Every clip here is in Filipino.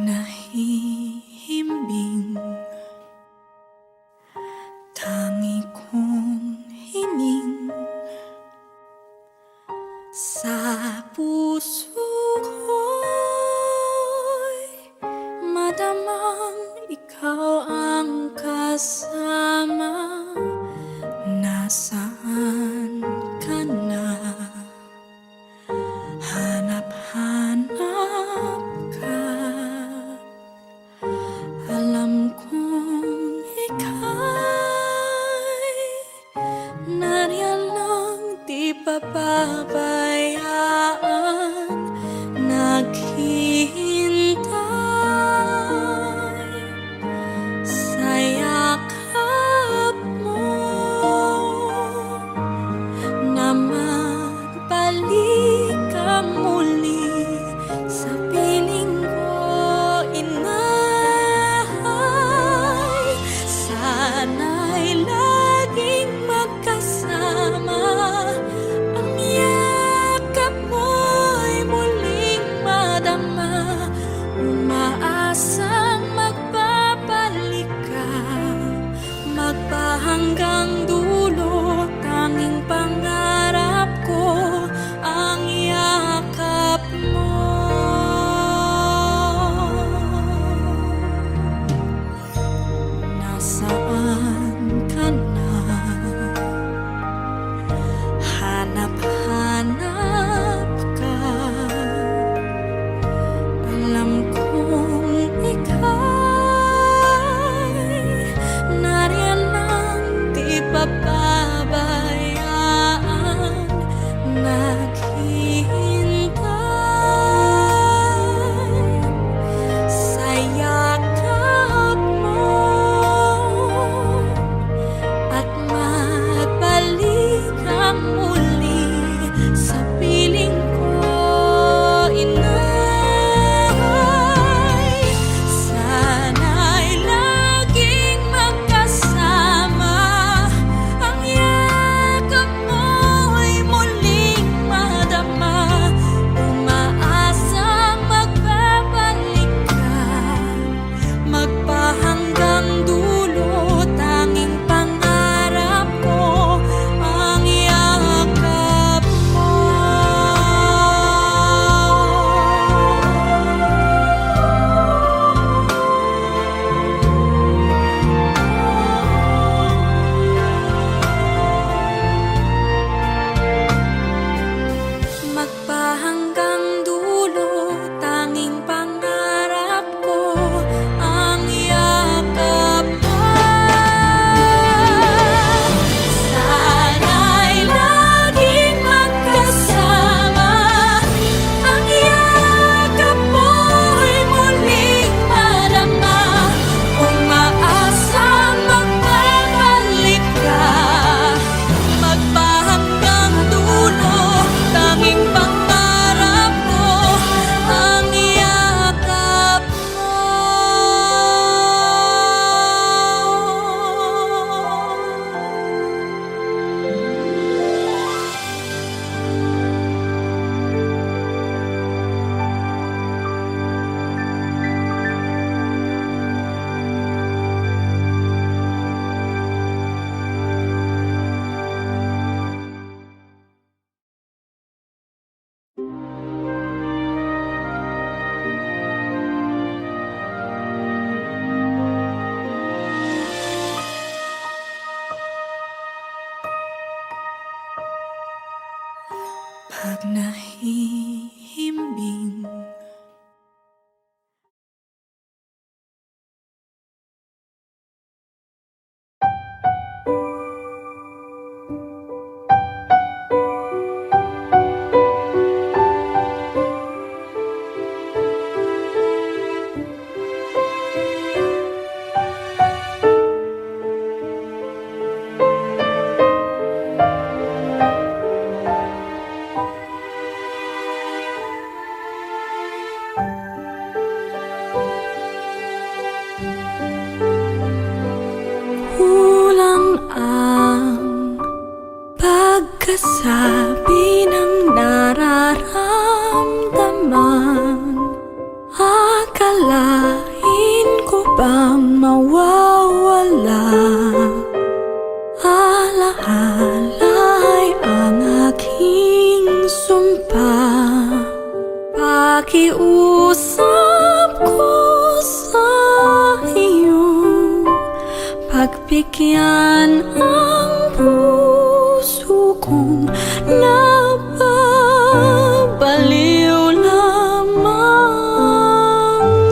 nahihimbing, tangi kong hining sa puso ko'y madamang ikaw ang kasama. Nasaan ka na? Hanap-hanap ka. Alam kong ika'y nariyan lang, di pababayaan. Naghihintay sa yakap mo na magbalik ka muli sa piling ko, inay. Sana'y laging magkasama, ang yakap mo'y muling madama. Umaasang magbabalik ka, magpahanggang dulo. Tanging pangarap ko ang yakap mo. Nasaan ka na? Hanap-hanap ka. Alam kong ika'y nariyan lang, di pababayaan. Naghihintay sa yakap mo at magbalik ka muli sa piling ko, inay. Sana'y laging magkasama, ang yakap mo'y muling madama. Umaasang magbabalik ka, magpahanggang dulo. Tanging pangarap ko ang yakap mo. Magpahanggang dulo, tanging pangarap ko ang yakap mo. Sana'y laging magkasama, ang yakap mo'y muling madama. Umaasang magbabalik ka, magpahanggang dulo. Tanging pangarap ko ang yakap mo. Pag nahihimbing, kulang ang pagkasabi ng nararamdaman. Akala pagbigyan ang puso kong napabaliw lamang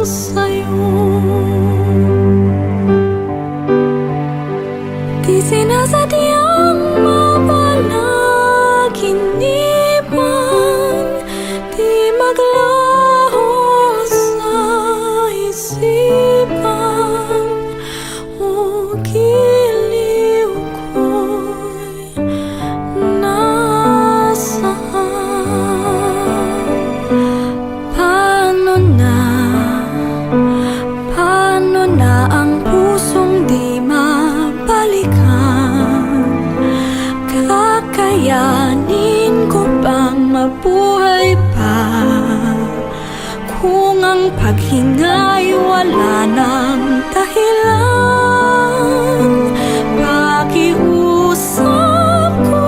sa'yo. Di sinasadyang mapanaginipan, di maglaho sa isipan. O giliw ko'y nasaan? Paano na ang pusong di mabalikan? Kakayanin ko bang mabuhay pa kung ang paghinga'y wala ng dahilan? Pakiusap ko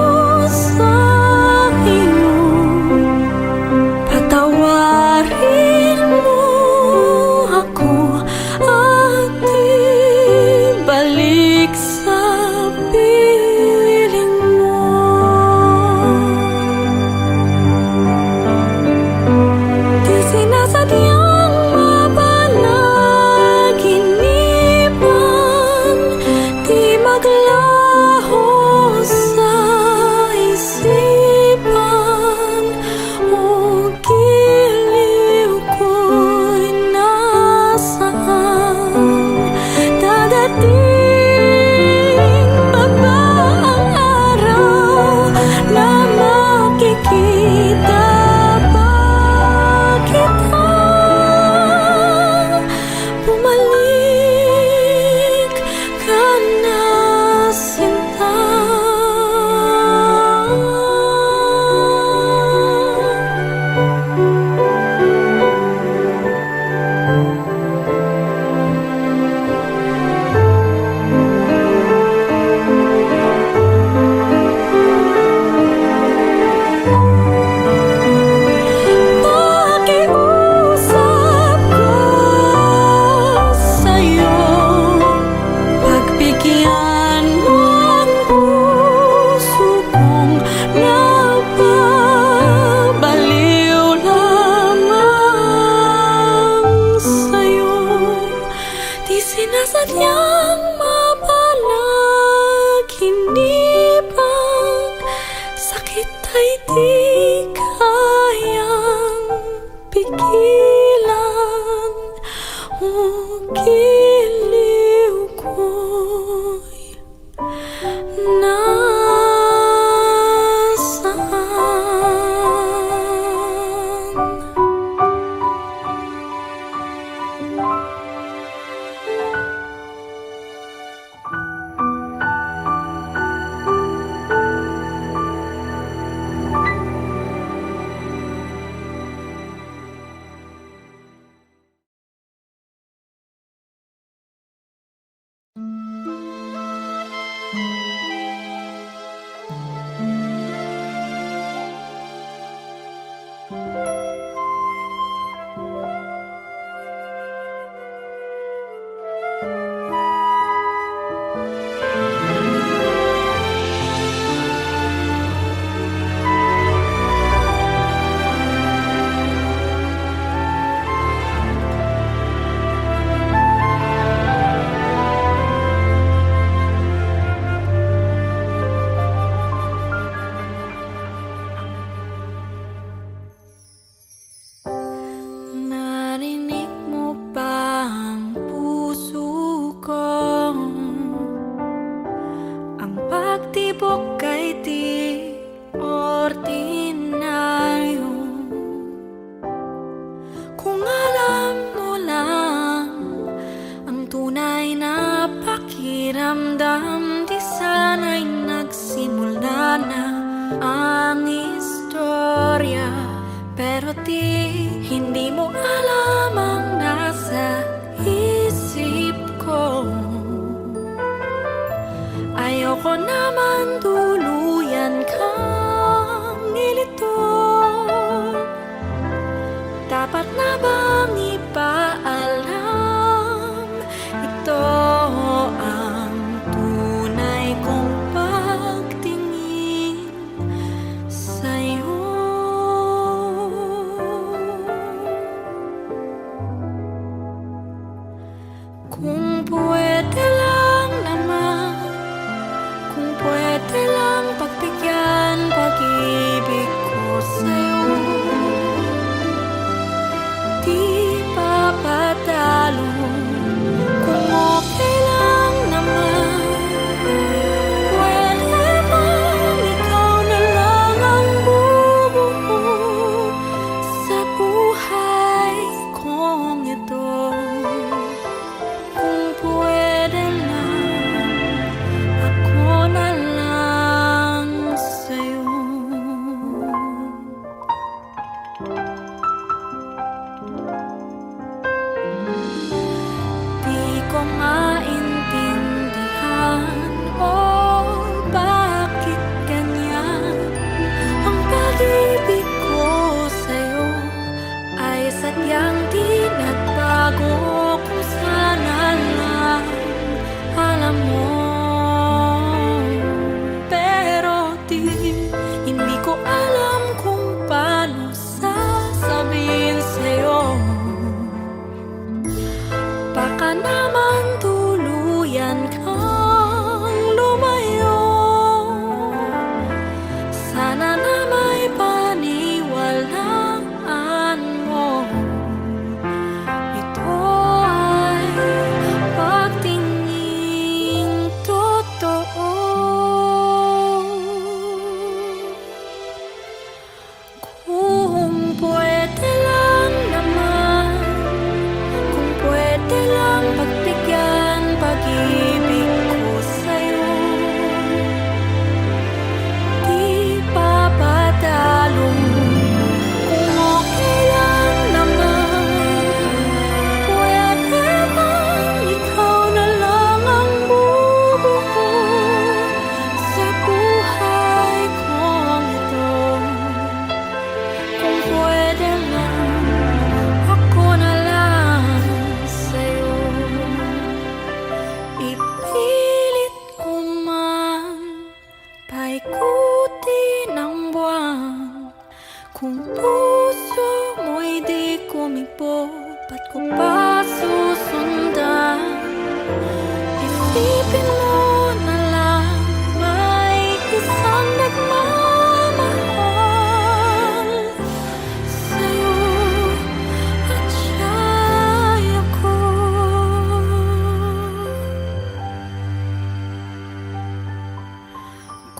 sa iyo, patawarin mo ako at ibalik sa piling mo. Di sinasadyang mapanaginipan, di maglaho sa isipan. O giliw ko'y nasaan? Dadating pa ba ang araw na makikita pa kita? Bumalik ka na, sinta. Pakiusap ko sa'yo, pagbigyan mo ang puso kong napabaliw lamang sa'yo. Di sinasadyang mapanaginipan, sakit ay di kayang pigilan. O giliw ko'y narinig mo ba ang puso ko? Ang pagtibok ay di ordinaryo. Kung alam mo lang ang tunay na pakiramdam, di sana'y nagsimula na ang istorya. Pero hindi mo alam ang nasa isip ko. Ayoko naman tuluyan kang nilito. Dapat na bang ipaalam? Ito ang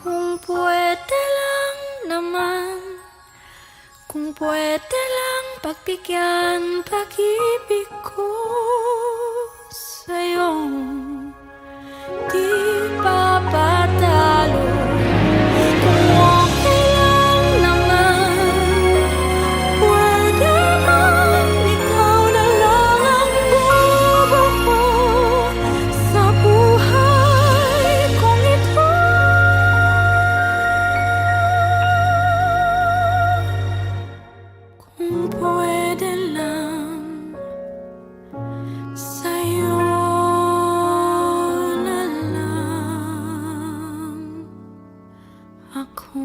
Kung pwede lang naman, kung pwede lang pagbigyan pag-ibig ko sa'yo, di papatalo. Kung okay lang naman, pwede man ikaw na lang ang bubuo sa buhay kong ito. Kung pwede lang, sa'yo na lang ako.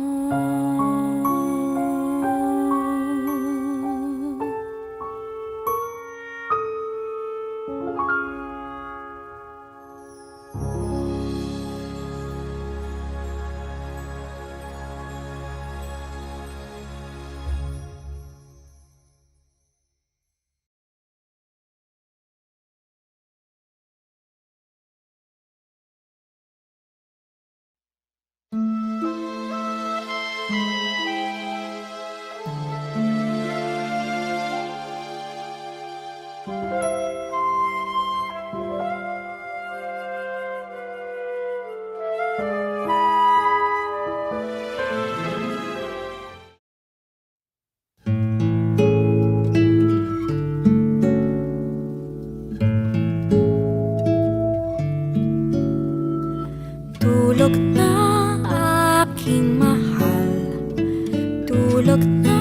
Tulog na aking mahal, tulog na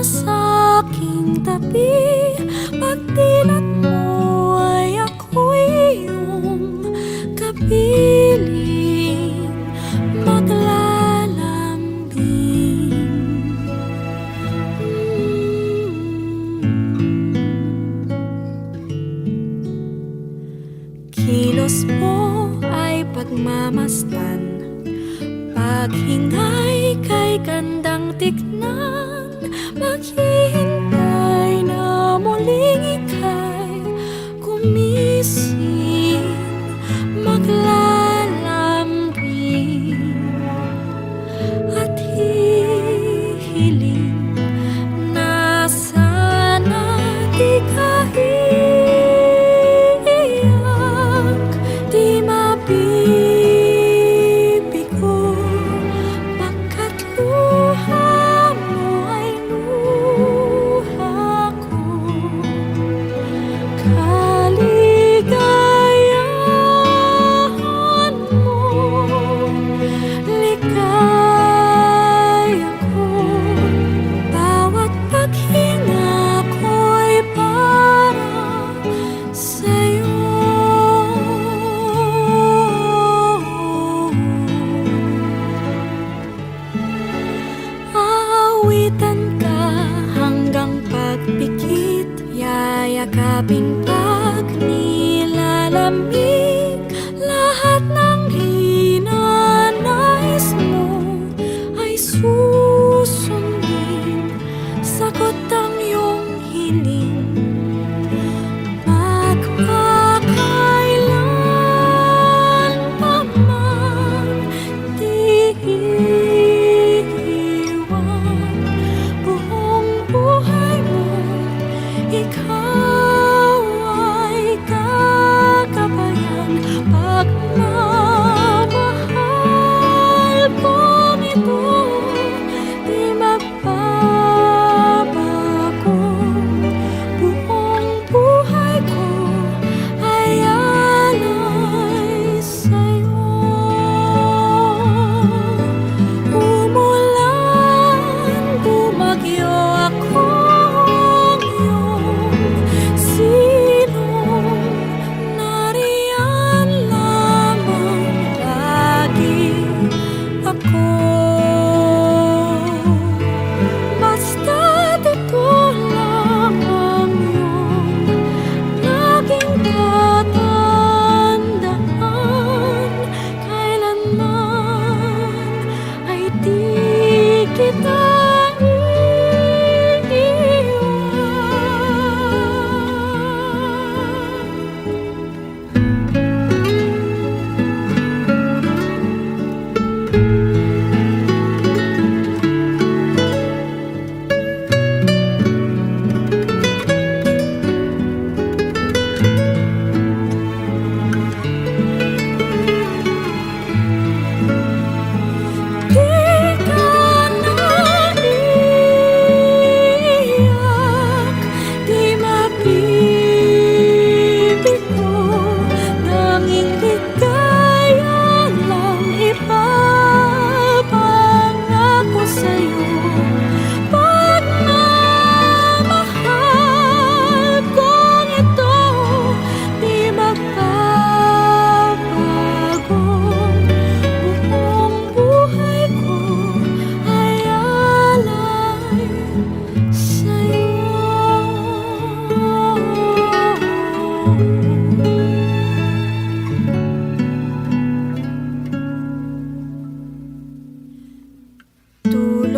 sa aking tabi. Pag dilat mo ay ako'y iyong kapiling, maglalambing. Kilos mo ay pagmamasdan, paghingay kay gandang tignan. Maghihintay na muling ika'y gumising, maglalambing at hihiling na sana di ka iiyak, di mabibigo, pagkat luha mo ay luha ko. Kaligayahan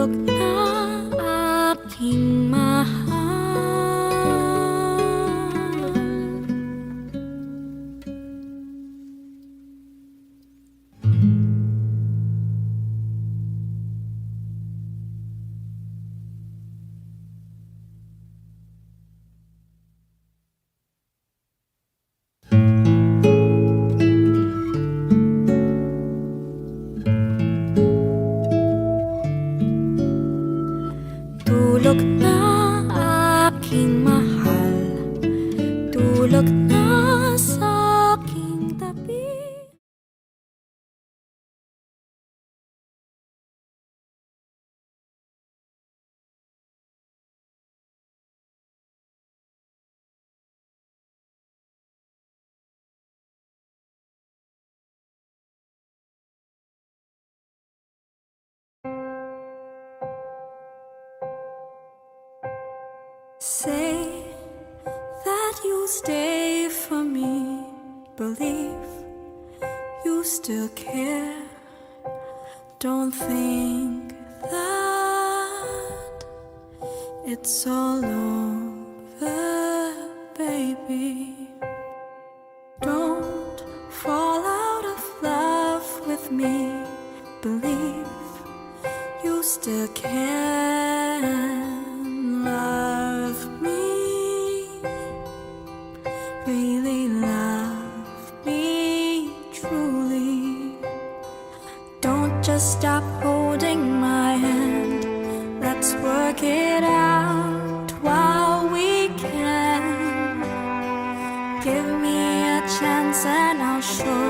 Tulog na aking mahal. Tulog na aking mahal, tulog na sa aking tabi. Say that you'll stay for me, believe you still care. Don't think that it's all over, baby. Don't fall out of love with me, believe you still can. Love me, really love me truly. Don't just stop holding my hand. Let's work it out while we can. Give me a chance and I'll show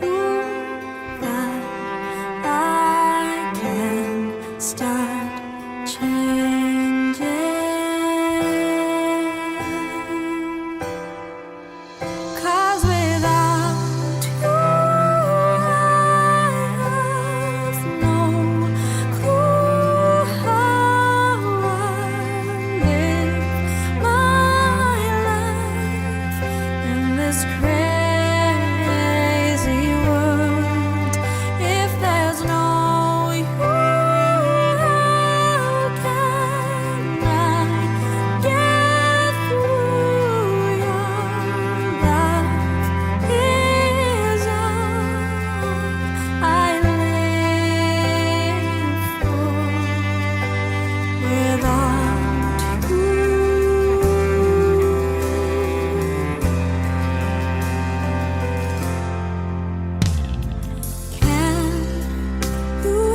you that I can start changing.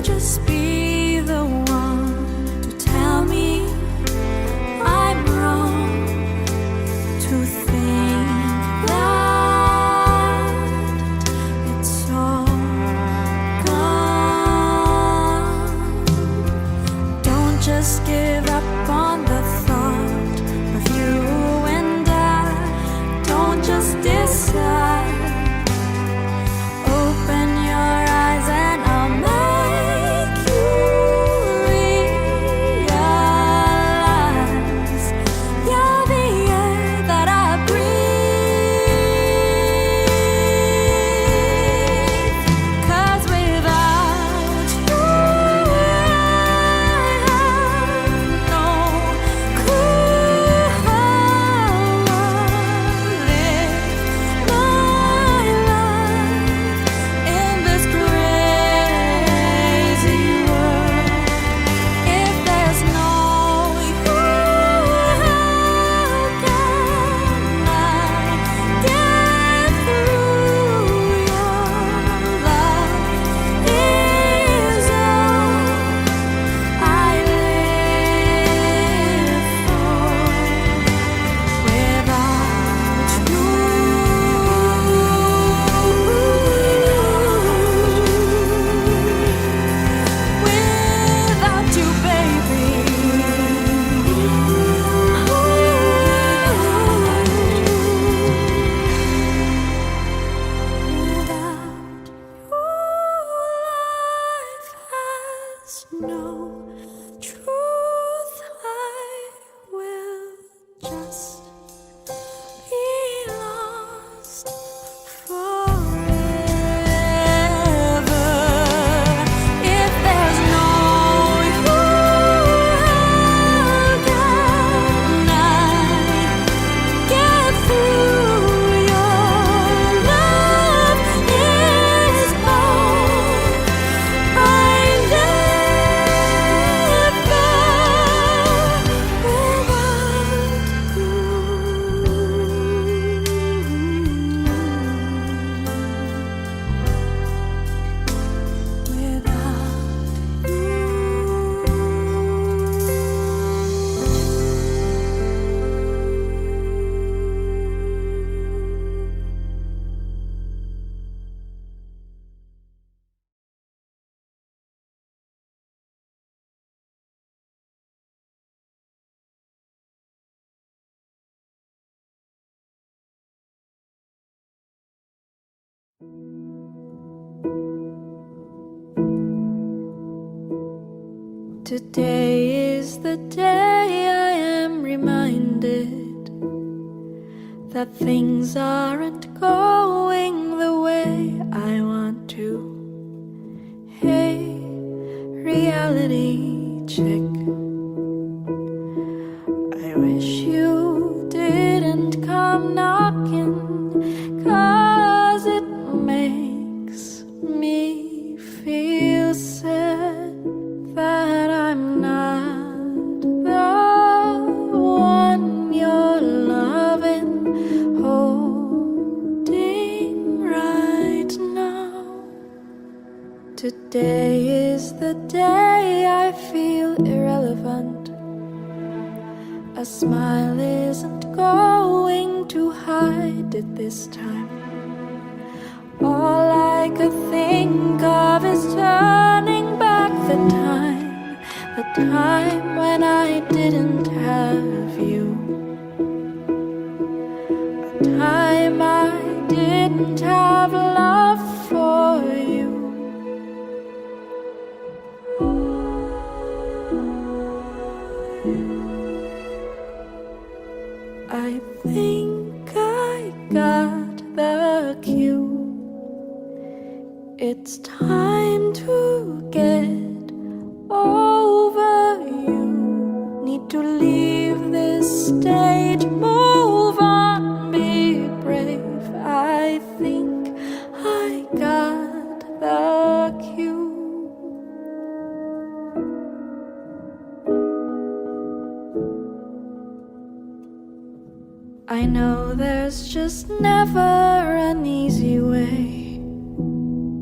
Just be the one to tell me I'm wrong, to think that it's all gone. Don't just give up on the thought of you and I. Don't just decide. Open your eyes and I'll make you Today is the day I am reminded that things aren't going the way I want to. Hey, reality check. I wish you didn't come knocking, 'cause it makes me feel sad that I'm not the one you're loving, holding right now. Today is the day I feel irrelevant. A smile isn't going to hide it this time. All I could think of is turning back the time when I didn't have you, a time I didn't have love for you. I think I got the cue. It's time to get over you. Need to leave this stage, move on, be brave. I think I got the cue. I know there's just never an easy way,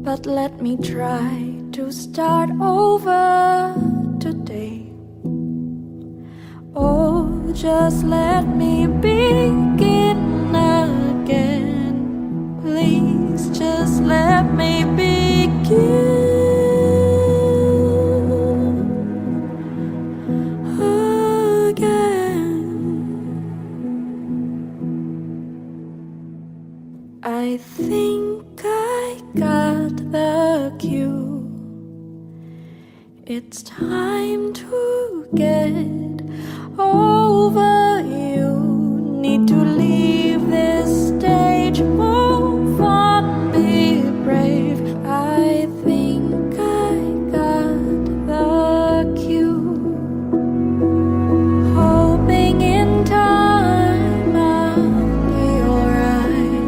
but let me try to start over today. Oh, just let me begin again. Please just let me begin again. I think I got the cue. It's time to get over you. Need to leave this stage, move on, be brave. I think I got the cue. Hoping in time I'll be alright.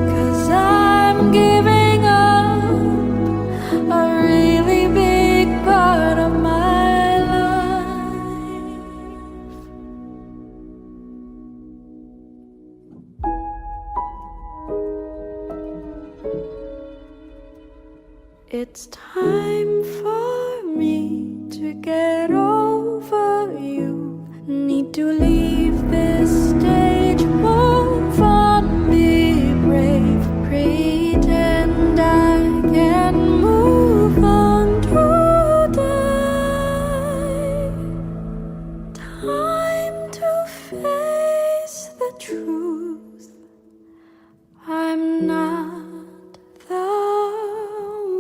'Cause I'm giving up a really big part of my life. It's time for me to get over you. Need to leave this stage, move on, be brave. Pretend I can move on today. Time to face the truth. I'm not the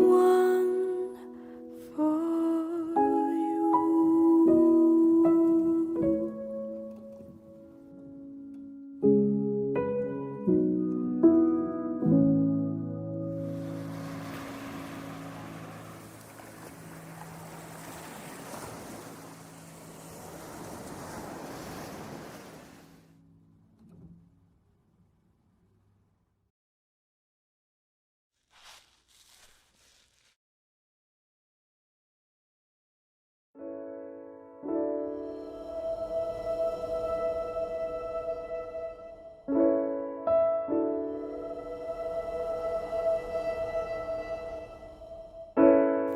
one for you.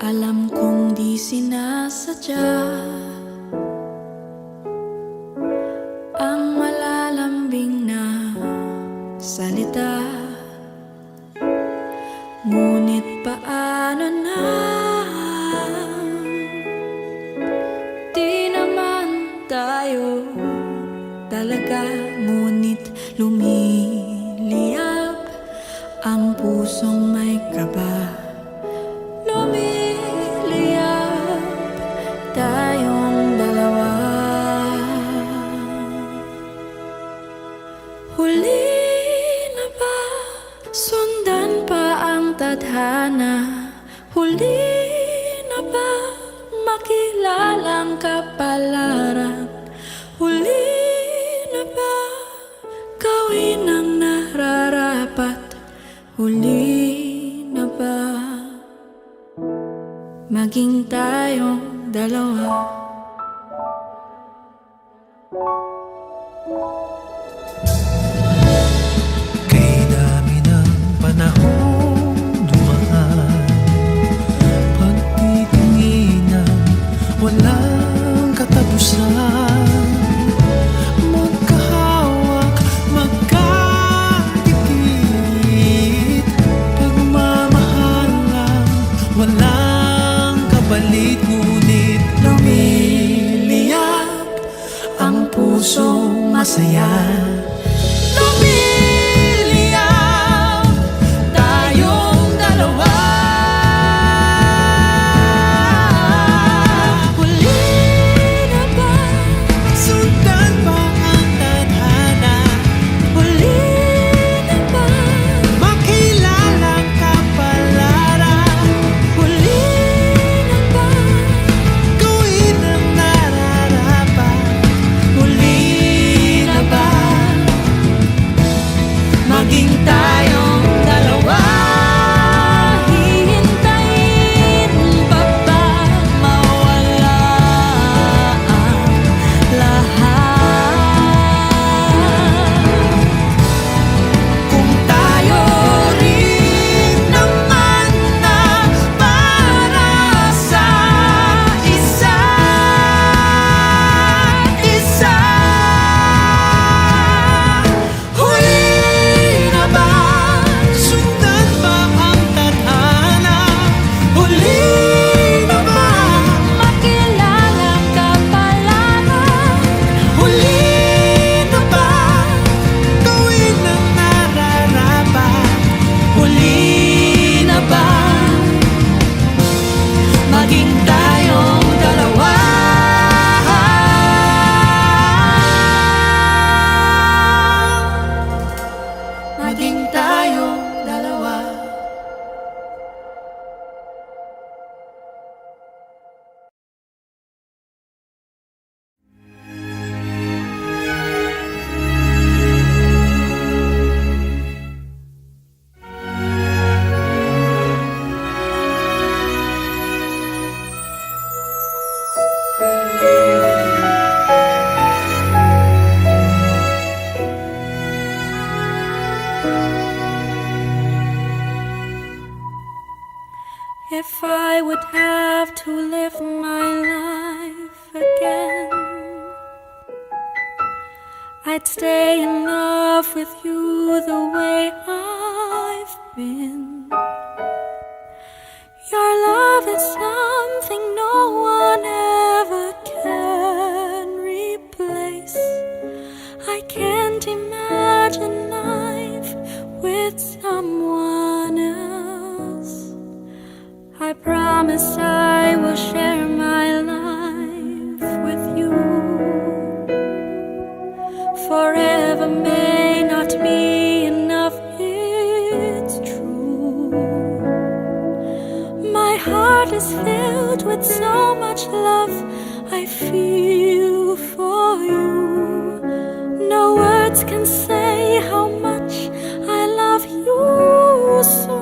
Alam kong di sinasadya ang malalambing na salita, ngunit paano na di naman tayo talaga, ngunit lumiliyab ang pusong may kaba. Lumiliyab tayong dalawa. Huli na ba? Sundan pa ang tadhana. Huli na ba? Makilalang kapalaran. Huli na ba? Gawin ang nararapat. Huli na ba? Maging tayong dalawa. Kay dami ng panahong dumaan, pagtitinginan, walang katapusan. Magkahawak, magkadikit, pagmamahalan, walang kapalit. Ngunit lumiliyab ang pusong masaya. Lumiliyab tayong dalawa. Huli na ba? Sundan pa ang tadhana. Huli na ba? Makilalang kapalaran. Huli na ba? Gawin ang nararapat. Huli na ba? Maging tayong dalawa. Hihintayin pa ba mawala ang lahat? Kung tayo rin naman na para sa isa't isa. Huli na ba? Sundan ba ang tadhana? Huli na ba? Makilalang kapalaran. Huli na ba? Gawin ang nararapat. Huli na ba? Maging tayong dalawa. Maging tayong dalawa. If I would have to live my life again, I'd stay in love with you the way I've been. Your love is something no one ever can replace. I can't imagine life with someone else. I promise I will share my life with you. Forever may not be enough, it's true. My heart is filled with so much love I feel for you. No words can say how much I love you so.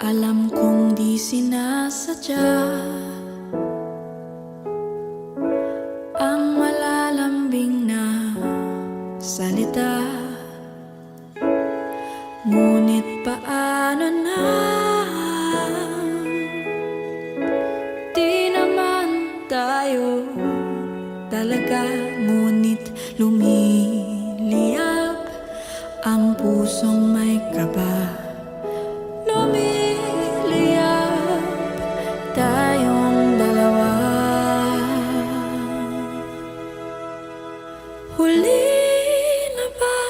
Alam kong di sinasadya ang malalambing na salita, ngunit paano na? Di naman tayo talaga, ngunit lumiliyab ang pusong may kaba. Lumiliyab tayong dalawa. Huli na ba?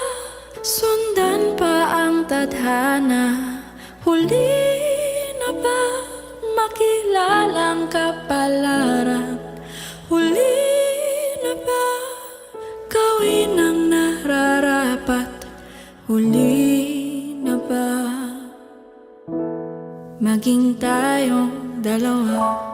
Sundan pa ang tadhana? Huli na ba? Makilalang kapalaran? Huli na ba? Gawin ang nararapat? Huli na ba? Maging tayong dalawa.